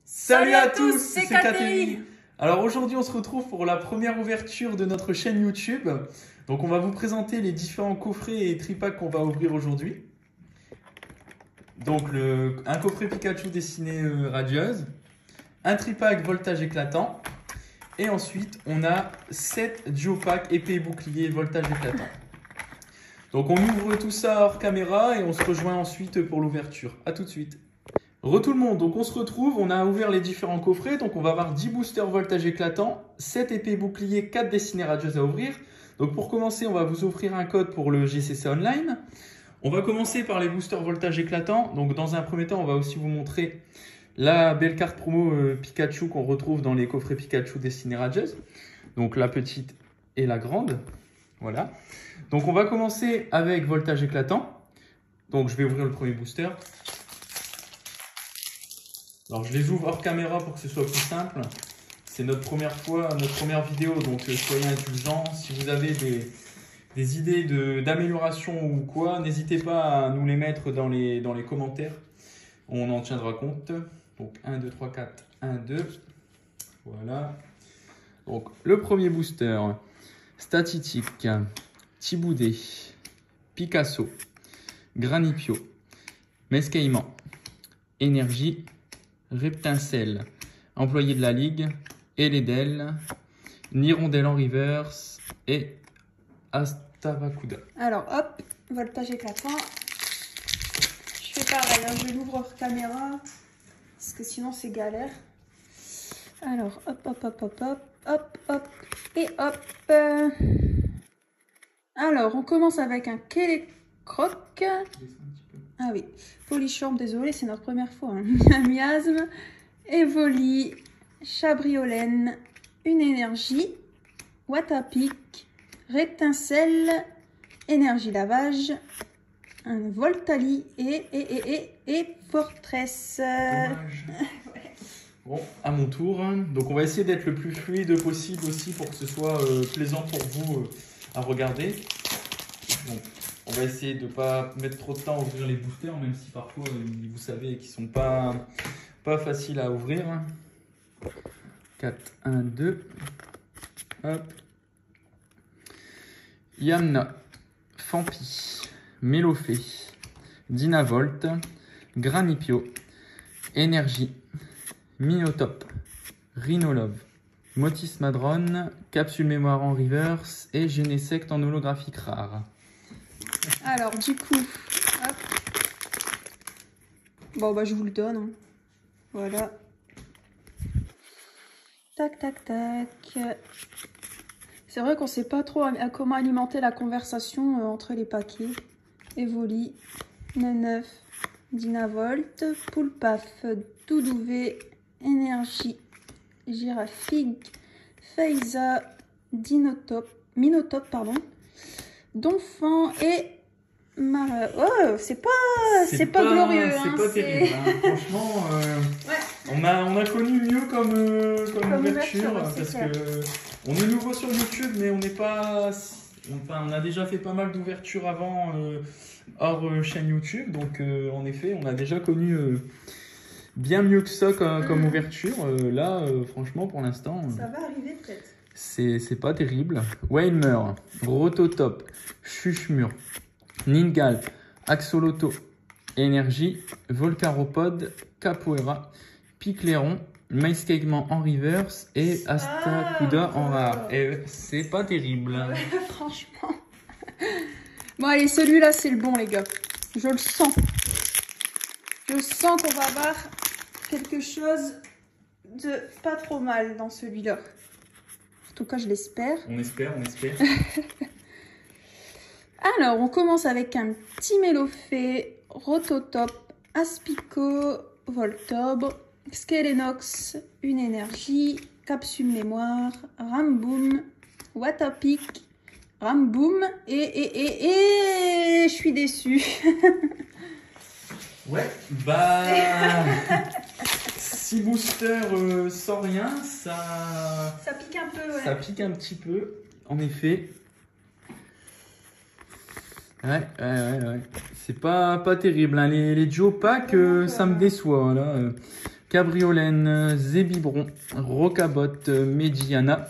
Salut à tous, c'est Catherine. Alors aujourd'hui on se retrouve pour la première ouverture de notre chaîne YouTube. Donc on va vous présenter les différents coffrets et tripacks qu'on va ouvrir aujourd'hui. Donc un coffret Pikachu dessiné radieuse, un tripack voltage éclatant et ensuite on a 7 duo packs épée et bouclier voltage éclatant. Donc on ouvre tout ça hors caméra et on se rejoint ensuite pour l'ouverture. A tout de suite. Tout le monde, donc on se retrouve, on a ouvert les différents coffrets, donc on va avoir 10 boosters voltage éclatant, 7 épées boucliers, 4 dessinés radieuses à ouvrir. Donc pour commencer, on va vous offrir un code pour le GCC Online. On va commencer par les boosters voltage éclatant. Donc dans un premier temps, on va aussi vous montrer la belle carte promo Pikachu qu'on retrouve dans les coffrets Pikachu dessinés radieuses. Donc la petite et la grande. Voilà. Donc on va commencer avec voltage éclatant. Donc je vais ouvrir le premier booster. Alors je les ouvre hors caméra pour que ce soit plus simple. C'est notre première fois, notre première vidéo, donc soyez indulgents. Si vous avez des idées d'amélioration ou quoi, n'hésitez pas à nous les mettre dans les commentaires. On en tiendra compte. Donc 1, 2, 3, 4, 1, 2. Voilà. Donc le premier booster, Statistique, Tiboudé, Picasso, Granipio, Mescaïman, Énergie, Reptincelle, Employé de la Ligue, Eledel, Nirondelle en reverse et Astavakuda. Alors hop, voltage éclatant. Je fais pareil, hein, je l'ouvre hors caméra parce que sinon c'est galère. Alors hop, hop, hop, hop, hop, hop, hop et hop. Alors on commence avec un Kélécroc. Ah oui, Polychamp, désolé, c'est notre première fois. Hein. Miasme, Evoli, Chabriolène, une énergie, Watapic, Reptincelle, énergie lavage, un Voltali et Fortress. Dommage. Ouais. Bon, à mon tour. Donc on va essayer d'être le plus fluide possible aussi pour que ce soit plaisant pour vous à regarder. Donc, on va essayer de ne pas mettre trop de temps à ouvrir les boosters, même si parfois, vous savez, qu'ils ne sont pas faciles à ouvrir. 4, 1, 2. Hop. Yamna, Fampi, Mélofée, Dynavolt, Granipio, Énergie, Minotop, Rhinolove, Motis Madron, Capsule Mémoire en reverse et Genesect en holographique rare. Alors du coup, hop. Bon bah je vous le donne. Hein. Voilà. Tac tac tac. C'est vrai qu'on sait pas trop comment alimenter la conversation entre les paquets. Evoli, Neneuf, Dynavolt, Poulpaf, Doudouvé, Énergie, Girafig, Feiza, Minotop, pardon. Donphan et oh, c'est pas glorieux. C'est hein, pas terrible. Hein. Franchement, ouais. on a connu mieux comme ouverture parce que on est nouveau sur YouTube, mais on n'est pas. Enfin, on a déjà fait pas mal d'ouvertures avant hors chaîne YouTube, donc en effet, on a déjà connu bien mieux que ça comme ouverture. Là, franchement, pour l'instant. Ça va arriver peut-être. C'est pas terrible. Wailmer, Rototop, Chuchmur, Ningal, Axoloto, Énergie, Volcaropod, Capoeira, Picléron, Maïscaigement en reverse et Astakuda en rare. Et c'est pas terrible. Ouais, franchement. Bon allez, celui-là c'est le bon les gars. Je le sens. Je sens qu'on va avoir quelque chose de pas trop mal dans celui-là. En tout cas, je l'espère. On espère. Alors, on commence avec un petit Mélofée, Rototop, Aspico, Voltobre, Skelenox, une énergie, Capsule Mémoire, Ramboom, Watapic, Ramboom et je suis déçue. Ouais, bah 6 boosters sans rien, ça pique un peu, ouais. Ça pique un petit peu, en effet. Ouais. C'est pas terrible. Hein. Les duo packs, ça me déçoit. Là. Cabriolène, Zébibron, Rocabot, Mediana,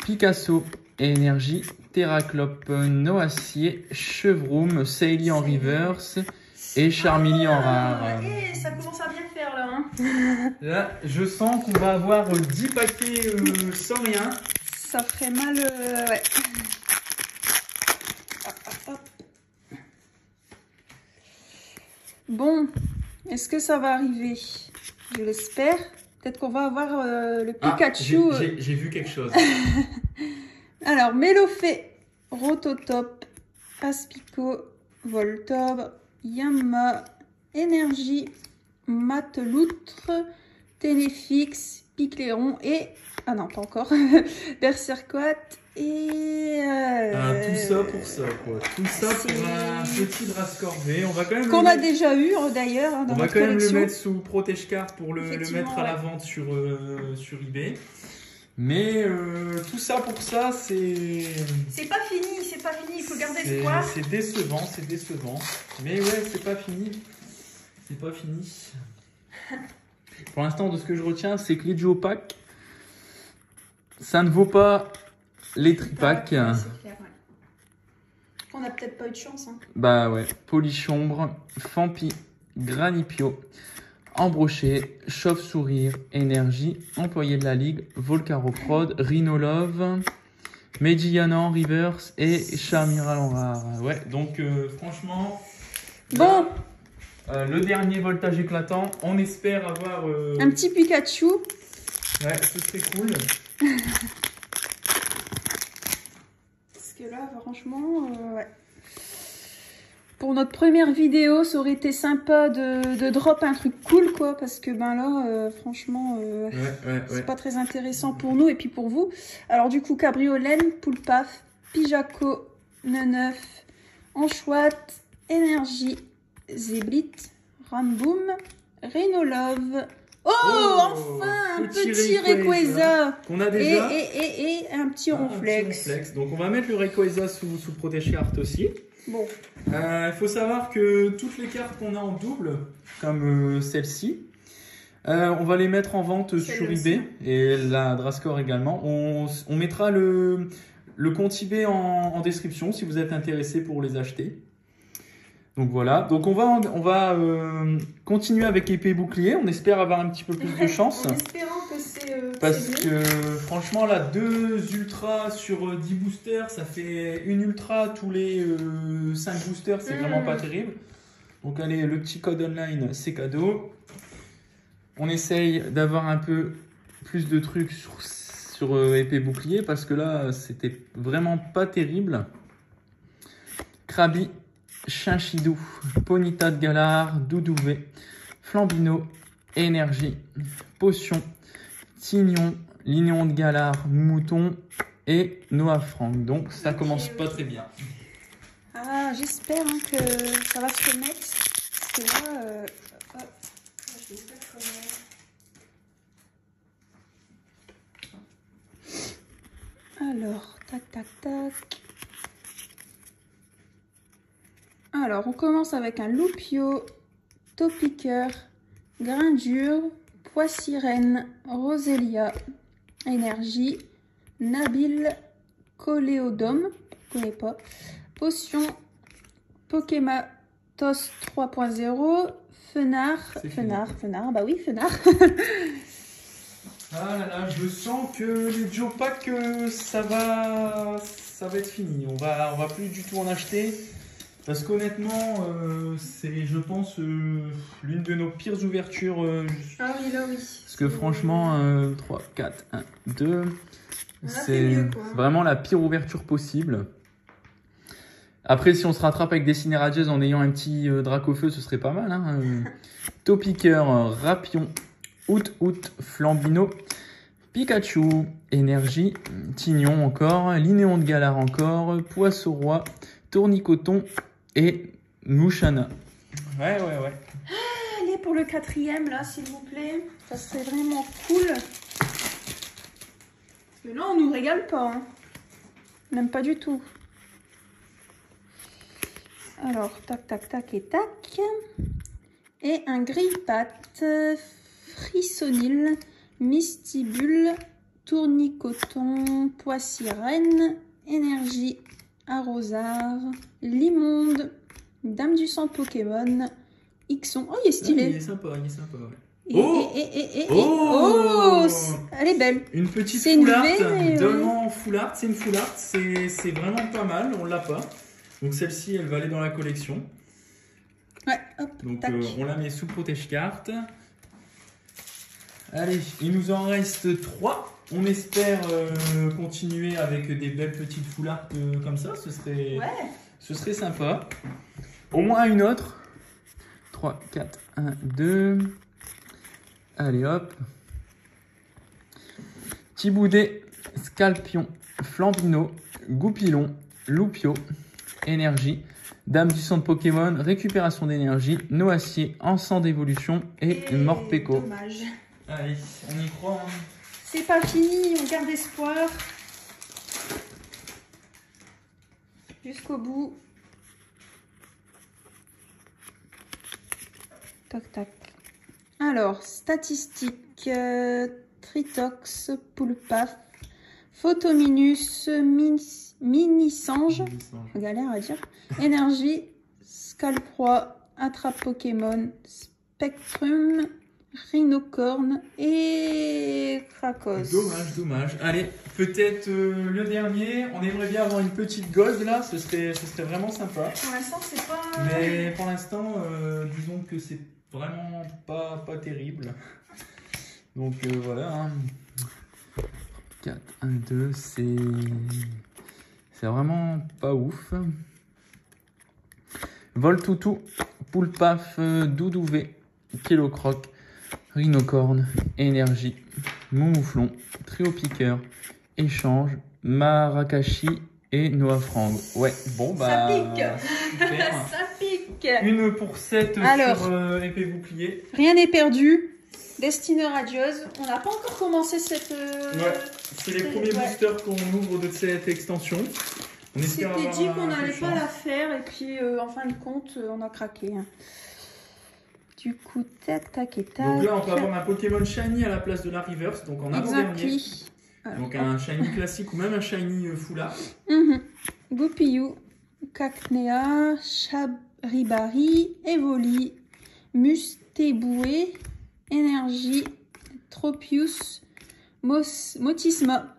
Picasso, Énergie, Terraclope, Noacier, Chevroom, Sailly en reverse et Charmilly en rare. Et ça commence à bien faire là. Hein. Là, je sens qu'on va avoir 10 paquets sans rien. Ça ferait mal, ouais. Hop, hop, hop. Bon, est-ce que ça va arriver? Je l'espère. Peut-être qu'on va avoir le Pikachu. J'ai vu quelque chose. Alors, Mélofée, Rototop, Aspico, Voltorb, Yama, Énergie, Mateloutre, Ténéfix, Picléron et... Ah non, pas encore. Berserquat et... tout ça pour ça, quoi. Tout ça pour un petit Drascorvé. On va quand même... Qu'on a déjà eu, d'ailleurs, hein, dans on va notre quand même collection. le mettre sous protège-carte pour le mettre à la vente sur eBay. Mais tout ça pour ça, c'est... C'est pas fini, il faut garder espoir. C'est décevant, c'est décevant. Mais ouais, c'est pas fini. C'est pas fini. Pour l'instant, de ce que je retiens, c'est que les duo packs, ça ne vaut pas les tripacks. Ouais, c'est clair, ouais. On a peut-être pas eu de chance. Hein. Bah ouais, Polichombre, Fampi, Granipio, Embroché, Chauve-Sourire, Énergie, Employé de la Ligue, Volcaroprod, Rhinolove, Mediana en reverse et Charmiral en rare. Ouais, donc franchement, bon, le dernier voltage éclatant, on espère avoir... un petit Pikachu. Ouais, ce serait cool. Parce que là, franchement, ouais. Pour notre première vidéo, ça aurait été sympa de drop un truc cool, quoi. Parce que, ben là, franchement, c'est pas très intéressant pour nous et puis pour vous. Alors, du coup, Cabriolène, Poulpaf, Pijaco, Neneuf, Anchouat, Énergie, Zéblit, Ramboom, Rhinolove. Oh, enfin, un petit Rayquaza. Qu'on a déjà. Et un petit Ronflex. Donc, on va mettre le Rayquaza sous protège-carte aussi. Bon. Il faut savoir que toutes les cartes qu'on a en double, comme celle-ci, on va les mettre en vente sur eBay et la Drascore également. On mettra le compte eBay en description si vous êtes intéressé pour les acheter. Donc voilà, donc on va continuer avec épée bouclier. On espère avoir un petit peu plus de chance. En espérant que c'est parce que franchement là, 2 ultras sur 10 boosters, ça fait une ultra tous les 5 boosters, c'est vraiment pas terrible. Donc allez, le petit code online, c'est cadeau. On essaye d'avoir un peu plus de trucs sur épée bouclier parce que là, c'était vraiment pas terrible. Krabi, Chinchidou, Ponyta de Galar, Doudouvé, Flambino, Énergie, Potion, Tignon, Lignon de Galar, Mouton et Noah Frank. Donc ça commence pas très bien. Ah, j'espère hein, que ça va se remettre. Parce que là, je vais pas comment. Alors, tac, tac, tac. Alors, on commence avec un Loupio, Topiqueur, Grindure, Poissirène, Rosélia, Énergie, Nabil, Coléodome, je connais pas, Potion, Pokématos 3.0, Fenard, bah oui, Fenard. Ah là là, je sens que les duo packs, ça va être fini. On va plus du tout en acheter. Parce qu'honnêtement, c'est, je pense, l'une de nos pires ouvertures. Ah oui, là oui. Parce que franchement, 3, 4, 1, 2, c'est vraiment la pire ouverture possible. Après, si on se rattrape avec des Cinérages en ayant un petit Dracofeu, ce serait pas mal. Hein. Topiqueur, Rapion, Out, Flambino, Pikachu, Énergie, Tignon encore, Linéon de Galar encore, Poisson-Roi, Tournicoton et Mouchana. Ouais. Allez pour le 4e là, s'il vous plaît. Ça serait vraiment cool. Parce que là, on nous régale pas. Hein. Même pas du tout. Alors, tac, tac, tac et tac. Et un grille-patte Frissonil, Mystibule, Tournicoton, Poissirène, Énergie, Arrosard, Limonde, Dame du sang Pokémon, Ixon. Oh, il est stylé. Ah, il est sympa, ouais. Oh, elle est belle. Une petite C'est full art, une Dolman full art, c'est une full art, c'est vraiment pas mal, on l'a pas. Donc celle-ci, elle va aller dans la collection. Ouais, hop, Donc tac. on la met sous protège-carte. Allez, il nous en reste 3. On espère continuer avec des belles petites full art comme ça, ce serait sympa. Au moins une autre. 3, 4, 1, 2... Allez hop. Thiboudet, Scalpion, Flambino, Goupilon, Loupio, Énergie, Dame du sang de Pokémon, Récupération d'énergie, Noacier, Encens d'évolution et Morpeko. Dommage. Allez, on y croit. Hein. C'est pas fini, on garde espoir. Jusqu'au bout. Tac, tac. Alors, statistiques, Tritox, Poulpaf, Photominus, Mini-Sange, galère à dire, Énergie, Scalproie, Attrape Pokémon, Spectrum, Rhinocorne et Krakos. Dommage. Allez, peut-être le dernier. On aimerait bien avoir une petite gold là, ce serait vraiment sympa. Pour l'instant, c'est pas... Mais pour l'instant, disons que c'est vraiment pas terrible. Donc voilà. Hein. 4, 1, 2, c'est vraiment pas ouf. Voltoutou, Poulpaf, Doudouvé, Kilocroc, Rhinocorne, Énergie, Moumouflon, Trio Piqueur, Échange, Marakashi et Noafrang. Ouais, bon bah... Ça pique. Super. Ça pique. Une pour 7 Alors, sur épée bouclier. Rien n'est perdu. Destinée radieuse. On n'a pas encore commencé cette... Ouais, c'est les premiers boosters qu'on ouvre de cette extension. On espère C'était avoir dit un qu'on peu de n'allait pas chance. la faire et puis en fin de compte, on a craqué. Du coup, tac, tac et tac. Donc là, on peut avoir un Pokémon Shiny à la place de la Reverse, donc en avant-dernier. Exactly. Alors, Donc un Shiny classique ou même un Shiny full art. Goupillou, Cacnea, Chabribari, Evoli, Mustéboué, Énergie, Tropius, Motisma,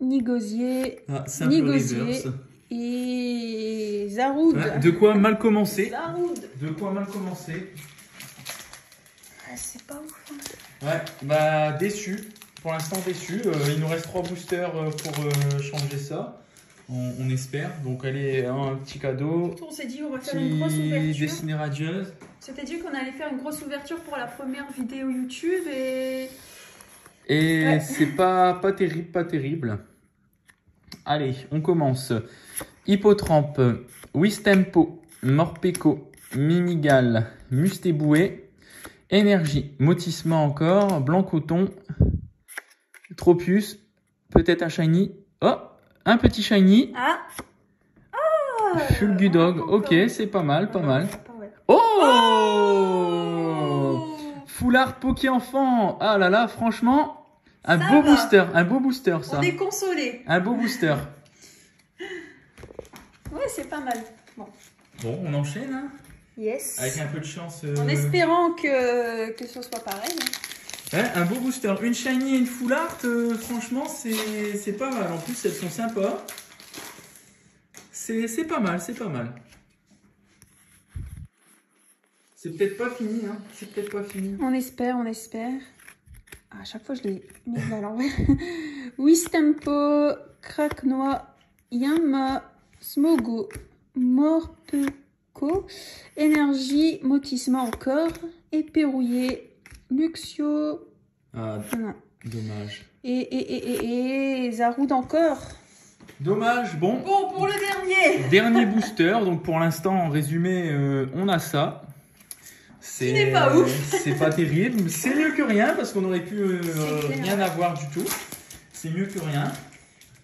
Nigosier, Ah, simple Nigosier Reverse. et Zaroud. Ouais, de quoi mal commencer. Zaroud. De quoi mal commencer. Ah, c'est pas ouf. Ouais, bah déçu. Pour l'instant déçu. Il nous reste 3 boosters pour changer ça. On espère. Donc allez, un petit cadeau. On s'est dit on va faire une grosse Petit ouverture. dessinée radieuse. C'était dit qu'on allait faire une grosse ouverture pour la première vidéo YouTube et... Et Ouais. c'est pas terrible. Allez, on commence. Hippotrampe, Wistempo, Morpeko, Mimigal, Mustéboué, Énergie, Motissement encore, Blanc-Coton, Tropius, peut-être un Shiny. Oh, un petit Shiny. Ah, Fulgudog, encore. ok, c'est pas mal. Pas mal. Oh, Full Art Poké Enfant. Ah là là, franchement, un Ça beau va. booster, ça. On est consolé. Un beau booster. Ouais, c'est pas mal. Bon. Bon, on enchaîne, hein, Yes. avec un peu de chance. En espérant que ce soit pareil. Ouais, un beau booster. Une Shiny et une Full Art, franchement, c'est pas mal. En plus, elles sont sympas. C'est pas mal. C'est peut-être pas fini, hein. On espère. Ah, à chaque fois, je l'ai mis à l'envers. Wistempo, Craquenois, Yama, Smogo, Morpeko, Énergie, Motissement encore, Éperrouillé, Luxio, Ah, non, dommage. et Zaroud encore. Dommage, bon. Bon, pour le dernier. Dernier booster, donc pour l'instant, en résumé, on a ça. Qui n'est pas ouf. C'est pas terrible. C'est mieux que rien parce qu'on aurait pu C'est clair. rien avoir du tout. C'est mieux que rien.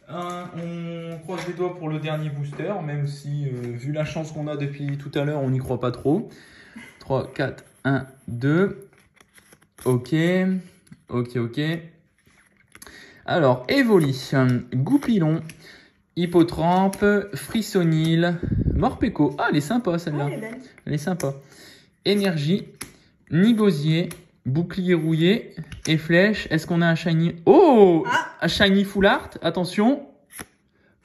On croise les doigts pour le dernier booster, même si, vu la chance qu'on a depuis tout à l'heure, on n'y croit pas trop. 3, 4, 1, 2. Ok. Ok. Alors, Evoli, Goupilon, Hippotrampe, Frissonil, Morpeko. Ah, elle est sympa celle-là. Elle est sympa. Énergie, Nigosier, Bouclier rouillé et Flèche. Est-ce qu'on a un shiny? Oh, un shiny full art. Attention.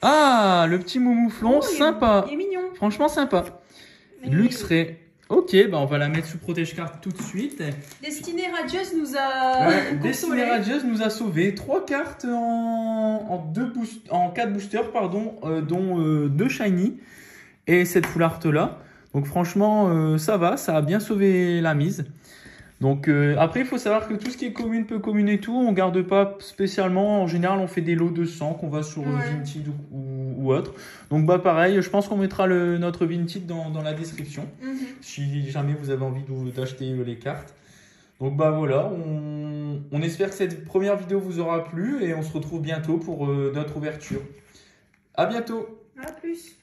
Ah, le petit moumouflon, sympa. Il est mignon. Franchement sympa. Luxray. Ok, bah on va la mettre sous protège carte tout de suite. Destinée Radieuse nous a Destinée Radieuse nous a sauvé 3 cartes en 4 boosters, pardon, dont 2 shiny et cette full art là. Donc franchement, ça va, ça a bien sauvé la mise. Donc après, il faut savoir que tout ce qui est commune peut commune et tout, on garde pas spécialement. En général, on fait des lots de 100 qu'on va sur Vinted ou autre. Donc bah pareil, je pense qu'on mettra notre Vinted dans la description. Si jamais vous avez envie d'acheter les cartes. Donc bah voilà, on espère que cette première vidéo vous aura plu et on se retrouve bientôt pour notre ouverture. À bientôt. À plus.